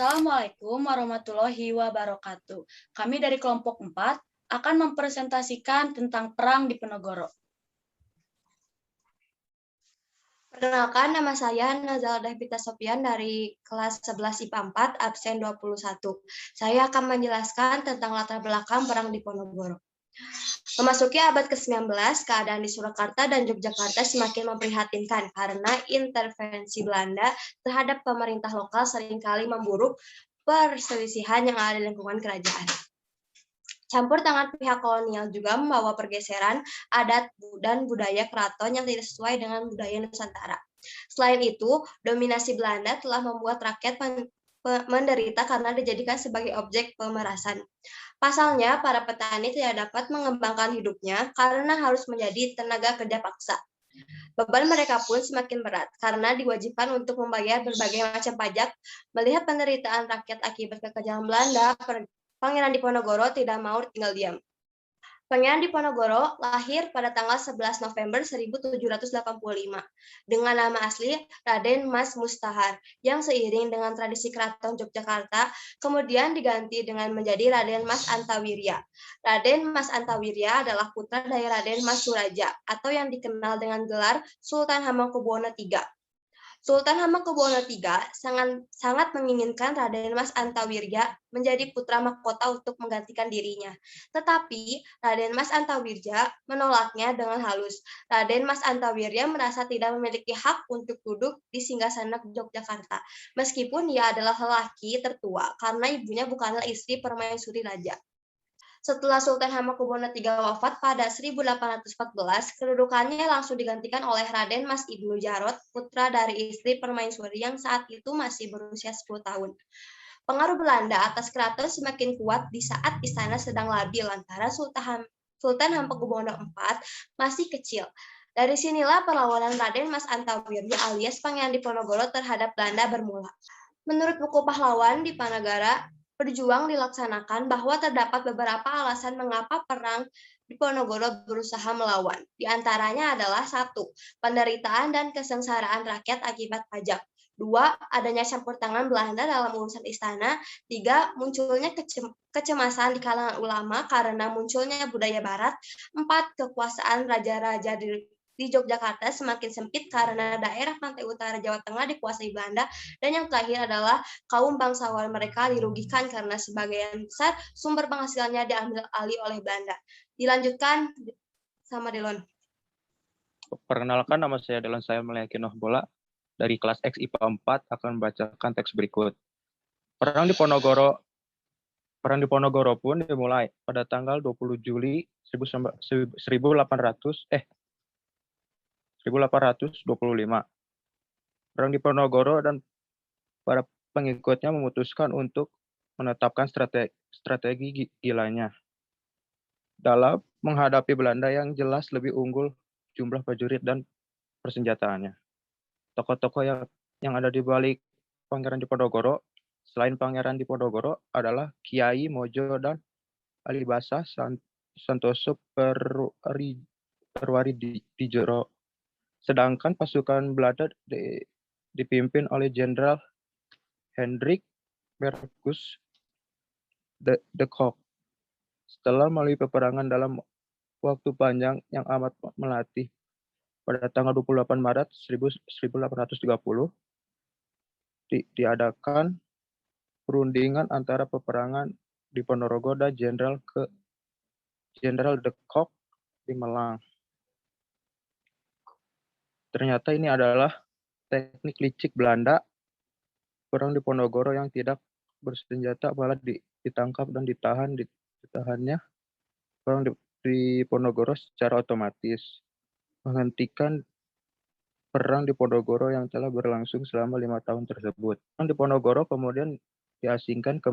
Assalamualaikum warahmatullahi wabarakatuh. Kami dari kelompok 4 akan mempresentasikan tentang perang di Diponegoro. Perkenalkan, nama saya Nazal Dahbita Sofian dari kelas 11 IPA 4, absen 21. Saya akan menjelaskan tentang latar belakang perang di Diponegoro. Memasuki abad ke-19, keadaan di Surakarta dan Yogyakarta semakin memprihatinkan karena intervensi Belanda terhadap pemerintah lokal seringkali memburuk perselisihan yang ada di lingkungan kerajaan. Campur tangan pihak kolonial juga membawa pergeseran adat dan budaya keraton yang tidak sesuai dengan budaya Nusantara. Selain itu, dominasi Belanda telah membuat rakyat menderita karena dijadikan sebagai objek pemerasan. Pasalnya, para petani tidak dapat mengembangkan hidupnya karena harus menjadi tenaga kerja paksa. Beban mereka pun semakin berat karena diwajibkan untuk membayar berbagai macam pajak. Melihat penderitaan rakyat akibat kekejaman Belanda, Pangeran Diponegoro tidak mau tinggal diam. Pangeran Diponegoro lahir pada tanggal 11 November 1785 dengan nama asli Raden Mas Mustahar yang seiring dengan tradisi Keraton Yogyakarta kemudian diganti dengan menjadi Raden Mas Antawirya. Raden Mas Antawirya adalah putra dari Raden Mas Suraja atau yang dikenal dengan gelar Sultan Hamengkubuwono III. Sultan Hamengkubuwono III sangat menginginkan Raden Mas Antawirya menjadi putra mahkota untuk menggantikan dirinya. Tetapi Raden Mas Antawirya menolaknya dengan halus. Raden Mas Antawirya merasa tidak memiliki hak untuk duduk di singgasana Yogyakarta, meskipun ia adalah lelaki tertua karena ibunya bukanlah istri permaisuri raja. Setelah Sultan Hamengkubuwono III wafat pada 1814, kedudukannya langsung digantikan oleh Raden Mas Ibnu Jarot, putra dari istri permaisuri yang saat itu masih berusia 10 tahun. Pengaruh Belanda atas keraton semakin kuat di saat istana sedang labil lantaran Sultan Hamengkubuwono IV masih kecil. Dari sinilah perlawanan Raden Mas Antawirya alias Pangeran Diponegoro terhadap Belanda bermula. Menurut buku Pahlawan Dipanagara, berjuang dilaksanakan bahwa terdapat beberapa alasan mengapa perang Diponegoro berusaha melawan. Di antaranya adalah 1. Penderitaan dan kesengsaraan rakyat akibat pajak. 2. Adanya campur tangan Belanda dalam urusan istana. 3. Munculnya kecemasan di kalangan ulama karena munculnya budaya barat. 4. Kekuasaan raja-raja di Yogyakarta semakin sempit karena daerah pantai utara Jawa Tengah dikuasai Belanda. Dan yang terakhir adalah kaum bangsawan mereka dirugikan karena sebagian besar sumber penghasilannya diambil alih oleh Belanda. Dilanjutkan sama Delon. Perkenalkan, nama saya Delon Samuel Yakinoh Bola dari kelas X IPA 4 akan membacakan teks berikut. Perang Diponegoro pun dimulai pada tanggal 20 Juli 1825. Perang Diponegoro dan para pengikutnya memutuskan untuk menetapkan strategi gilanya dalam menghadapi Belanda yang jelas lebih unggul jumlah prajurit dan persenjataannya. Tokoh-tokoh yang ada di balik Pangeran Diponegoro selain Pangeran Diponegoro adalah Kiai Mojo dan Alibasa Santoso Perwari-Dijero. Sedangkan pasukan Belanda dipimpin oleh Jenderal Hendrik Merkus de Kock. Setelah melalui peperangan dalam waktu panjang yang amat melatih, pada tanggal 28 Maret 1830 diadakan perundingan antara peperangan Diponegoro dan Jenderal de Kock di Malang. Ternyata ini adalah teknik licik Belanda. Perang Diponegoro yang tidak bersenjata malah ditangkap dan ditahannya. Perang Diponegoro secara otomatis menghentikan perang Diponegoro yang telah berlangsung selama 5 tahun tersebut. Perang Diponegoro kemudian diasingkan ke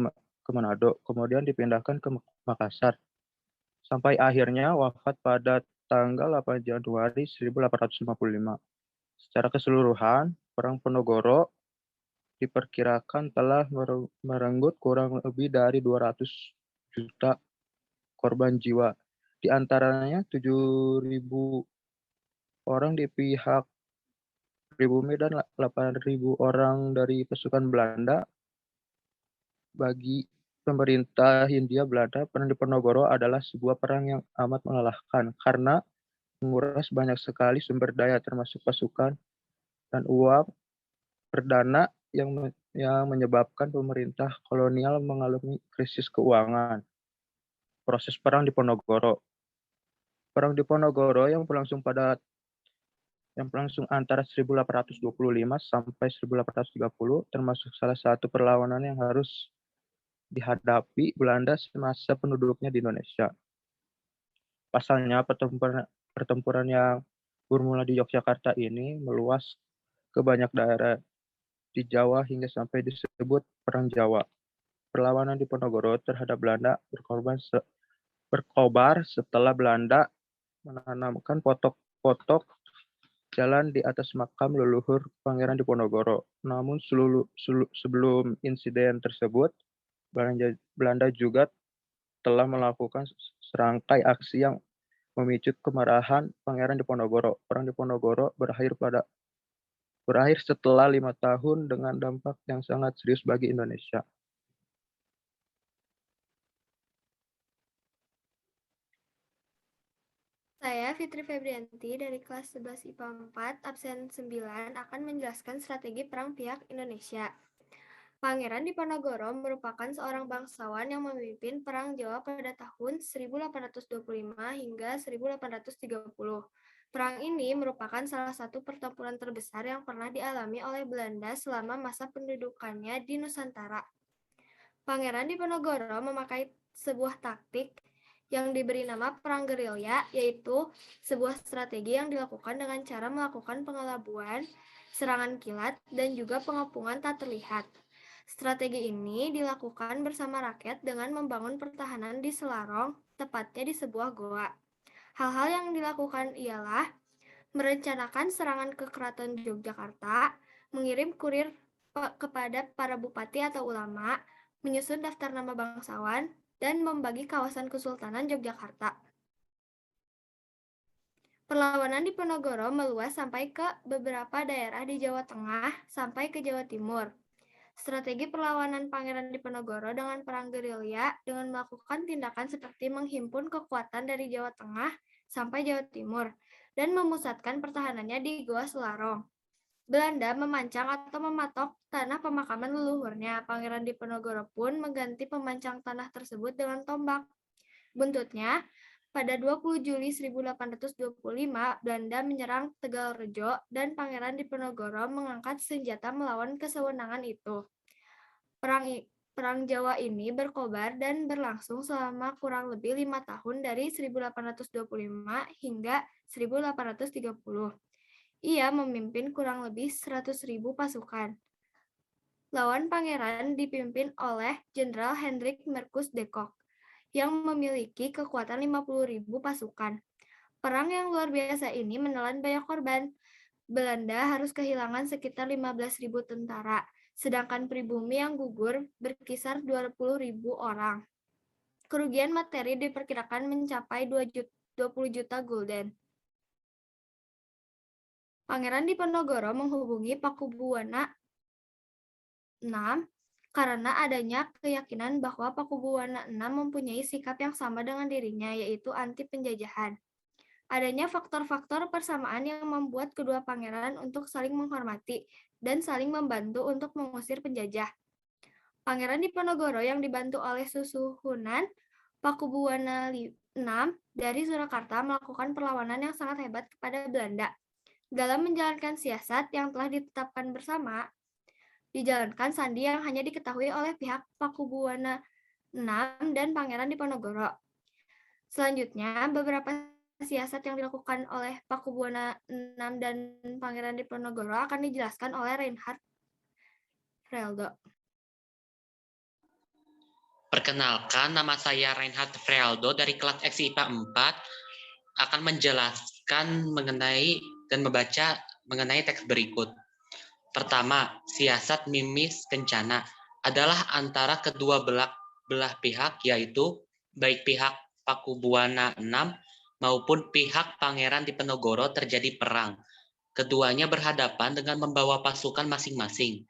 Manado, kemudian dipindahkan ke Makassar, sampai akhirnya wafat pada tanggal 8 Januari 1855. Secara keseluruhan, Perang Diponegoro diperkirakan telah merenggut kurang lebih dari 200 juta korban jiwa. Di antaranya 7.000 orang di pihak pribumi dan 8.000 orang dari pasukan Belanda. Bagi pemerintah Hindia Belanda, perang Diponegoro adalah sebuah perang yang amat melelahkan karena menguras banyak sekali sumber daya termasuk pasukan dan uang perdana yang menyebabkan pemerintah kolonial mengalami krisis keuangan. Proses perang Diponegoro. Perang Diponegoro yang berlangsung antara 1825 sampai 1830 termasuk salah satu perlawanan yang harus dihadapi Belanda semasa penduduknya di Indonesia. Pasalnya, pertempuran yang bermula di Yogyakarta ini meluas ke banyak daerah di Jawa hingga sampai disebut Perang Jawa. Perlawanan Diponegoro terhadap Belanda berkobar setelah Belanda menanamkan potok-potok jalan di atas makam leluhur Pangeran Diponegoro. Namun sebelum insiden tersebut, Belanda juga telah melakukan serangkai aksi yang memicu kemarahan Pangeran Diponegoro. Perang Diponegoro berakhir setelah 5 tahun dengan dampak yang sangat serius bagi Indonesia. Saya Fitri Febrianti dari kelas 11 IPA 4, absen 9 akan menjelaskan strategi perang pihak Indonesia. Pangeran Diponegoro merupakan seorang bangsawan yang memimpin Perang Jawa pada tahun 1825 hingga 1830. Perang ini merupakan salah satu pertempuran terbesar yang pernah dialami oleh Belanda selama masa pendudukannya di Nusantara. Pangeran Diponegoro memakai sebuah taktik yang diberi nama perang gerilya, yaitu sebuah strategi yang dilakukan dengan cara melakukan pengelabuan, serangan kilat, dan juga pengepungan tak terlihat. Strategi ini dilakukan bersama rakyat dengan membangun pertahanan di Selarong, tepatnya di sebuah goa. Hal-hal yang dilakukan ialah merencanakan serangan ke Keraton Yogyakarta, mengirim kurir kepada para bupati atau ulama, menyusun daftar nama bangsawan, dan membagi kawasan Kesultanan Yogyakarta. Perlawanan Diponegoro meluas sampai ke beberapa daerah di Jawa Tengah sampai ke Jawa Timur. Strategi perlawanan Pangeran Diponegoro dengan perang gerilya dengan melakukan tindakan seperti menghimpun kekuatan dari Jawa Tengah sampai Jawa Timur dan memusatkan pertahanannya di Goa Selarong. Belanda memancang atau mematok tanah pemakaman leluhurnya. Pangeran Diponegoro pun mengganti pemancang tanah tersebut dengan tombak. Buntutnya, pada 20 Juli 1825, Belanda menyerang Tegalrejo dan Pangeran Diponegoro mengangkat senjata melawan kesewenangan itu. Perang Jawa ini berkobar dan berlangsung selama kurang lebih 5 tahun dari 1825 hingga 1830. Ia memimpin kurang lebih 100.000 pasukan. Lawan Pangeran dipimpin oleh Jenderal Hendrik Marcus de Kock yang memiliki kekuatan 50.000 pasukan. Perang yang luar biasa ini menelan banyak korban. Belanda harus kehilangan sekitar 15.000 tentara, sedangkan pribumi yang gugur berkisar 20.000 orang. Kerugian materi diperkirakan mencapai 20 juta gulden. Pangeran Diponegoro menghubungi Pakubuwana VI karena adanya keyakinan bahwa Pakubuwana VI mempunyai sikap yang sama dengan dirinya, yaitu anti penjajahan. Adanya faktor-faktor persamaan yang membuat kedua pangeran untuk saling menghormati dan saling membantu untuk mengusir penjajah. Pangeran Diponegoro yang dibantu oleh susuhunan Pakubuwana VI dari Surakarta melakukan perlawanan yang sangat hebat kepada Belanda. Dalam menjalankan siasat yang telah ditetapkan bersama, dijalankan sandi yang hanya diketahui oleh pihak Pakubuwana VI dan Pangeran Diponegoro. Selanjutnya, beberapa siasat yang dilakukan oleh Pakubuwana VI dan Pangeran Diponegoro akan dijelaskan oleh Reinhard Freeldo. Perkenalkan, nama saya Reinhard Freeldo dari kelas IPA 4 akan menjelaskan mengenai dan membaca mengenai teks berikut. Pertama, siasat mimis kencana adalah antara kedua belah pihak, yaitu baik pihak Pakubuwana VI maupun pihak Pangeran Diponegoro terjadi perang. Keduanya berhadapan dengan membawa pasukan masing-masing.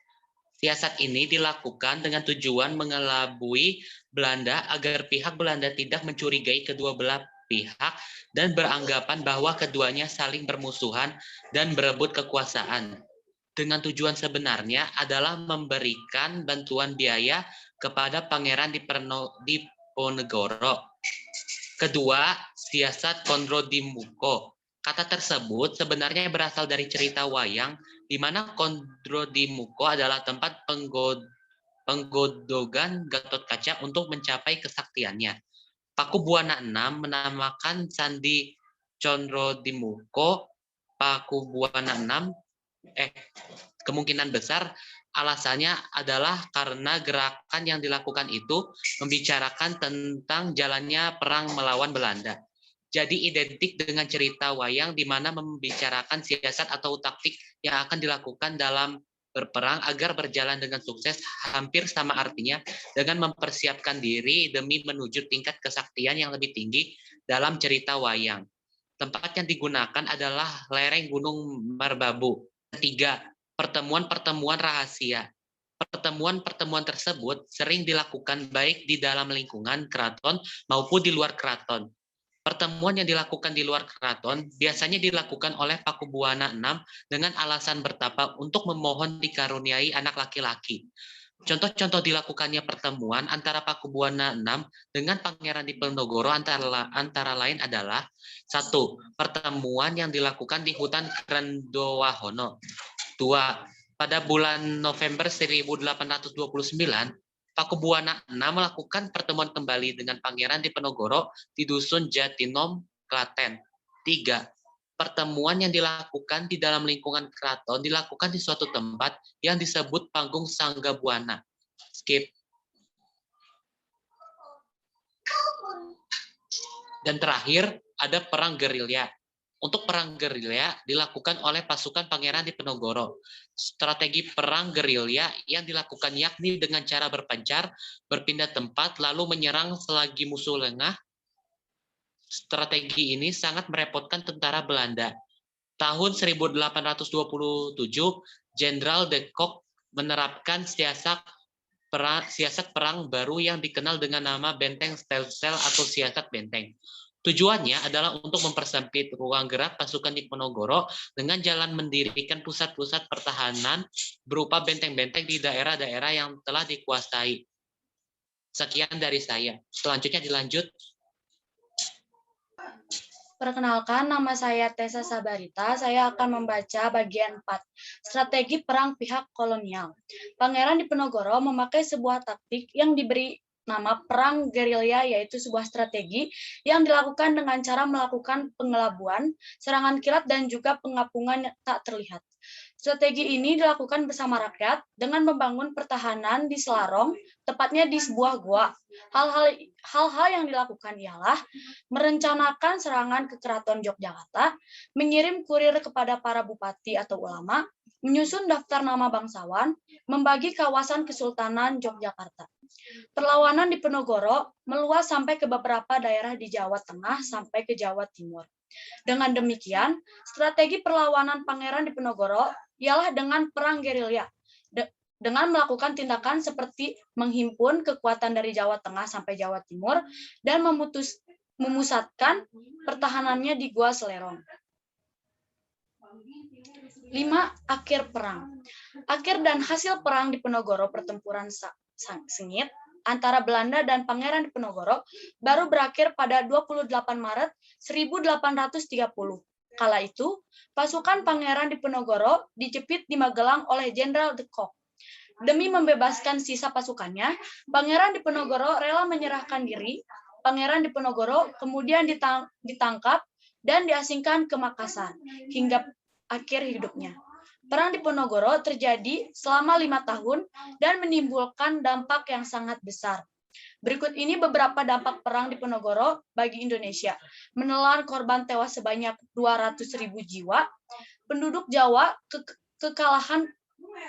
Siasat ini dilakukan dengan tujuan mengelabui Belanda agar pihak Belanda tidak mencurigai kedua belah pihak dan beranggapan bahwa keduanya saling bermusuhan dan berebut kekuasaan. Dengan tujuan sebenarnya adalah memberikan bantuan biaya kepada Pangeran Diponegoro. Kedua, siasat Kondrotimuko. Kata tersebut sebenarnya berasal dari cerita wayang, di mana Kondrotimuko adalah tempat penggodogan Gatotkaca untuk mencapai kesaktiannya. Pakubuwana VI menamakan Candi Condrotimuko Pakubuwana VI. Kemungkinan besar alasannya adalah karena gerakan yang dilakukan itu membicarakan tentang jalannya perang melawan Belanda. Jadi identik dengan cerita wayang di mana membicarakan siasat atau taktik yang akan dilakukan dalam berperang agar berjalan dengan sukses, hampir sama artinya dengan mempersiapkan diri demi menuju tingkat kesaktian yang lebih tinggi dalam cerita wayang. Tempat yang digunakan adalah lereng Gunung Merbabu. Ketiga, pertemuan-pertemuan rahasia. Pertemuan-pertemuan tersebut sering dilakukan baik di dalam lingkungan keraton maupun di luar keraton. Pertemuan yang dilakukan di luar keraton biasanya dilakukan oleh Pakubuwana VI dengan alasan bertapa untuk memohon dikaruniai anak laki-laki. Contoh-contoh dilakukannya pertemuan antara Pakubuwana VI dengan Pangeran Diponegoro antara lain adalah: 1. Pertemuan yang dilakukan di hutan Krendowahono. 2. Pada bulan November 1829, Pakubuwana VI melakukan pertemuan kembali dengan Pangeran Diponegoro di Dusun Jatinom, Klaten. 3. Pertemuan yang dilakukan di dalam lingkungan keraton dilakukan di suatu tempat yang disebut Panggung Sanggabuana. Skip. Dan terakhir, ada perang gerilya. Untuk perang gerilya dilakukan oleh pasukan Pangeran Diponegoro. Strategi perang gerilya yang dilakukan yakni dengan cara berpencar, berpindah tempat, lalu menyerang selagi musuh lengah. Strategi ini sangat merepotkan tentara Belanda. Tahun 1827, Jenderal de Kock menerapkan siasat perang baru yang dikenal dengan nama benteng Stelsel atau siasat benteng. Tujuannya adalah untuk mempersempit ruang gerak pasukan Diponegoro dengan jalan mendirikan pusat-pusat pertahanan berupa benteng-benteng di daerah-daerah yang telah dikuasai. Sekian dari saya. Selanjutnya dilanjut. Perkenalkan, nama saya Tessa Sabarita. Saya akan membaca bagian 4, strategi perang pihak kolonial. Pangeran Diponegoro memakai sebuah taktik yang diberi nama perang gerilya, yaitu sebuah strategi yang dilakukan dengan cara melakukan pengelabuan, serangan kilat, dan juga pengapungan tak terlihat. Strategi ini dilakukan bersama rakyat dengan membangun pertahanan di Selarong, tepatnya di sebuah gua. Hal-hal yang dilakukan ialah merencanakan serangan ke Keraton Yogyakarta, mengirim kurir kepada para bupati atau ulama, menyusun daftar nama bangsawan, membagi kawasan Kesultanan Yogyakarta. Perlawanan Diponegoro meluas sampai ke beberapa daerah di Jawa Tengah sampai ke Jawa Timur. Dengan demikian, strategi perlawanan Pangeran Diponegoro ialah dengan perang gerilya, dengan melakukan tindakan seperti menghimpun kekuatan dari Jawa Tengah sampai Jawa Timur dan memusatkan pertahanannya di Gua Selerong. 5. Akhir perang. Akhir dan hasil perang Diponegoro, pertempuran sengit antara Belanda dan Pangeran Diponegoro baru berakhir pada 28 Maret 1830. Kala itu, pasukan Pangeran Diponegoro dijepit di Magelang oleh Jenderal de Kock. Demi membebaskan sisa pasukannya, Pangeran Diponegoro rela menyerahkan diri. Pangeran Diponegoro kemudian ditangkap dan diasingkan ke Makassar hingga akhir hidupnya. Perang Diponegoro terjadi selama 5 tahun dan menimbulkan dampak yang sangat besar. Berikut ini beberapa dampak perang Diponegoro bagi Indonesia. Menelan korban tewas sebanyak 200.000 jiwa, penduduk Jawa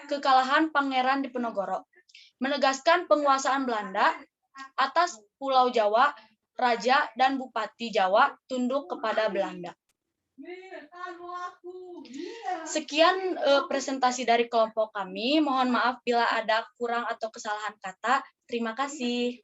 kekalahan Pangeran Diponegoro, menegaskan penguasaan Belanda atas Pulau Jawa, Raja dan Bupati Jawa tunduk kepada Belanda. Sekian presentasi dari kelompok kami. Mohon maaf bila ada kurang atau kesalahan kata. Terima kasih.